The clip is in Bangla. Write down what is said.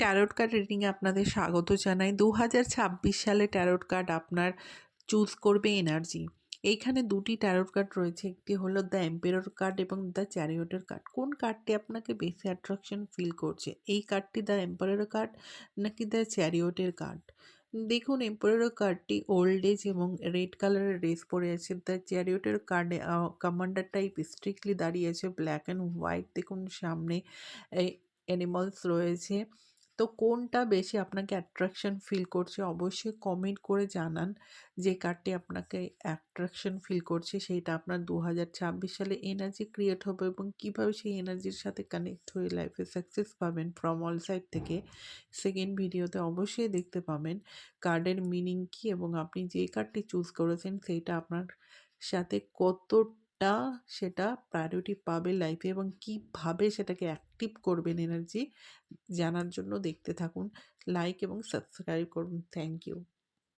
ট্যারোট কার্ড রিডিংয়ে আপনাদের স্বাগত জানাই। 2026 সালে ট্যারোট কার্ড আপনার চুজ করবে এনার্জি। এইখানে 2টি ট্যারোট কার্ড রয়েছে। একটি হলো দ্য এম্পেরর কার্ড এবং দ্য চ্যারিয়টের কার্ড। কোন কার্ডটি আপনাকে বেশি অ্যাট্রাকশন ফিল করছে? এই কার্ডটি দ্য এম্পারার কার্ড নাকি দ্য চ্যারিয়টের কার্ড? দেখুন, এম্পারার কার্ডটি ওল্ড এজ এবং রেড কালারের ড্রেস পরে আছে। দ্য চ্যারিয়টের কার্ডে কমান্ডার টাইপ স্ট্রিক্টলি দাঁড়িয়ে আছে, ব্ল্যাক অ্যান্ড হোয়াইট। দেখুন সামনে অ্যানিমালস রয়েছে। তো কোনটা বেশি আপনাকে অ্যাট্রাকশন ফিল করছে অবশ্যই কমেন্ট করে জানান। যে কার্ডটি আপনাকে অ্যাট্রাকশন ফিল করছে সেইটা আপনার 2026 সালে এনার্জি ক্রিয়েট হবে এবং কীভাবে সেই এনার্জির সাথে কানেক্ট হয়ে লাইফে সাকসেস পাবেন ফ্রম অল সাইড থেকে সেকেন্ড ভিডিওতে অবশ্যই দেখতে পাবেন। কার্ডের মিনিং কী এবং আপনি যে কার্ডটি চুজ করেছেন সেইটা আপনার সাথে কতটা সেটা প্রায়োরিটি পাবে লাইফে এবং কীভাবে সেটাকে অ্যাক্টিভ করবেন এনার্জি জানার জন্য দেখতে থাকুন। লাইক এবং সাবস্ক্রাইব করুন। Thank you.